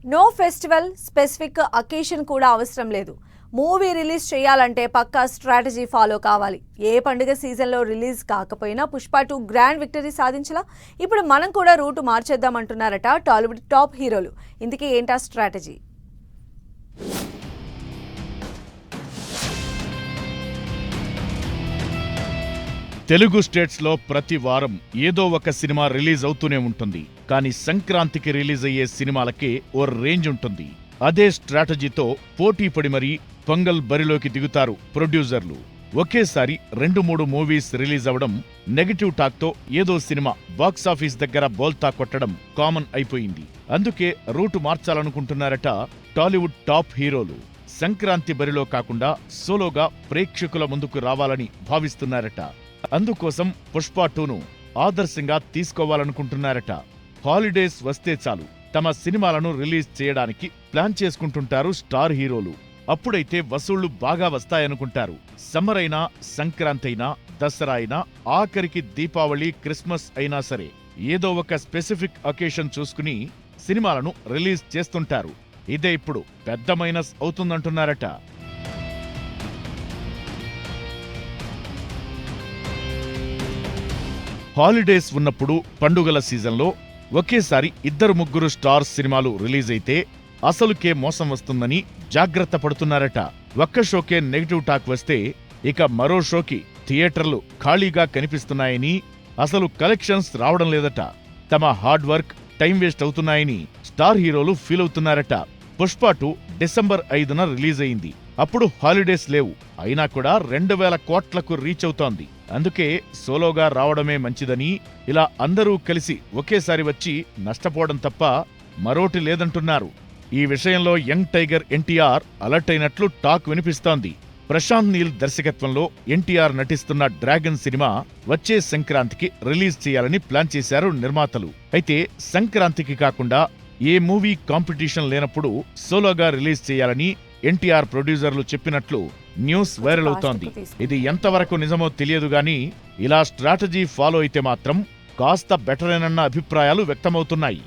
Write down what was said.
No festival specific occasion కూడా అవసరం లేదు. మూవీ రిలీజ్ చేయాలంటే పక్కా స్ట్రాటజీ ఫాలో కావాలి. ఏ పండుగ సీజన్లో రిలీజ్ కాకపోయినా పుష్ప 2 గ్రాండ్ విక్టరీ సాధించలా. ఇప్పుడు మనం కూడా రూటు మార్చేద్దామంటున్నారట టాలీవుడ్ టాప్ హీరోలు. ఇందుకే ఏంటా స్ట్రాటజీ? తెలుగు స్టేట్స్లో ప్రతి వారం ఏదో ఒక సినిమా రిలీజ్ అవుతూనే ఉంటుంది. కానీ సంక్రాంతికి రిలీజ్ అయ్యే సినిమాలకే ఓ రేంజ్ ఉంటుంది. అదే స్ట్రాటజీతో పోటీ పడి మరీ పొంగల్ బరిలోకి దిగుతారు ప్రొడ్యూసర్లు. ఒకేసారి 2-3 మూవీస్ రిలీజ్ అవడం, నెగటివ్ టాక్తో ఏదో సినిమా బాక్సాఫీస్ దగ్గర బోల్తా కొట్టడం కామన్ అయిపోయింది. అందుకే రూటు మార్చాలనుకుంటున్నారట టాలీవుడ్ టాప్ హీరోలు. సంక్రాంతి బరిలో కాకుండా సోలోగా ప్రేక్షకుల ముందుకు రావాలని భావిస్తున్నారట. అందుకోసం పుష్ప 2ను ఆదర్శంగా తీసుకోవాలనుకుంటున్నారట. హాలిడేస్ వస్తే చాలు తమ సినిమాలను రిలీజ్ చేయడానికి ప్లాన్ చేసుకుంటుంటారు స్టార్ హీరోలు. అప్పుడైతే వసూళ్లు బాగా వస్తాయనుకుంటారు. సమ్మర్ అయినా, సంక్రాంతి అయినా, దసరా అయినా, ఆఖరికి దీపావళి, క్రిస్మస్ అయినా సరే ఏదో ఒక స్పెసిఫిక్ అకేషన్ చూసుకుని సినిమాలను రిలీజ్ చేస్తుంటారు. ఇదే ఇప్పుడు పెద్ద మైనస్ అవుతుందంటున్నారట. హాలిడేస్ ఉన్నప్పుడు, పండుగల సీజన్లో ఒకేసారి 2-3 స్టార్స్ సినిమాలు రిలీజ్ అయితే అసలుకే మోసం వస్తుందని జాగ్రత్త పడుతున్నారట. ఒక్క షోకే నెగిటివ్ టాక్ వస్తే ఇక మరో షోకి థియేటర్లు ఖాళీగా కనిపిస్తున్నాయని, అసలు కలెక్షన్స్ రావడం లేదట. తమ హార్డ్ వర్క్, టైం వేస్ట్ అవుతున్నాయని స్టార్ హీరోలు ఫీల్ అవుతున్నారట. పుష్ప 2 డిసెంబర్ 5న రిలీజ్ అయింది. అప్పుడు హాలిడేస్ లేవు. అయినా కూడా 2000 కోట్లకు రీచ్ అవుతోంది. అందుకే సోలోగా రావడమే మంచిదని, ఇలా అందరూ కలిసి ఒకేసారి వచ్చి నష్టపోవడం తప్ప మరోటి లేదంటున్నారు. ఈ విషయంలో యంగ్ టైగర్ ఎన్టీఆర్ అలర్ట్ అయినట్లు టాక్ వినిపిస్తోంది. ప్రశాంత్ నీల్ దర్శకత్వంలో ఎన్టీఆర్ నటిస్తున్న డ్రాగన్ సినిమా వచ్చే సంక్రాంతికి రిలీజ్ చేయాలని ప్లాన్ చేశారు నిర్మాతలు. అయితే సంక్రాంతికి కాకుండా ఏ మూవీ కాంపిటీషన్ లేనప్పుడు సోలోగా రిలీజ్ చేయాలని ఎన్టీఆర్ ప్రొడ్యూసర్లు చెప్పినట్లు న్యూస్ వైరల్ అవుతోంది. ఇది ఎంతవరకు నిజమో తెలియదు గానీ ఇలా స్ట్రాటజీ ఫాలో అయితే మాత్రం కాస్త బెటరేనన్న అభిప్రాయాలు వ్యక్తమవుతున్నాయి.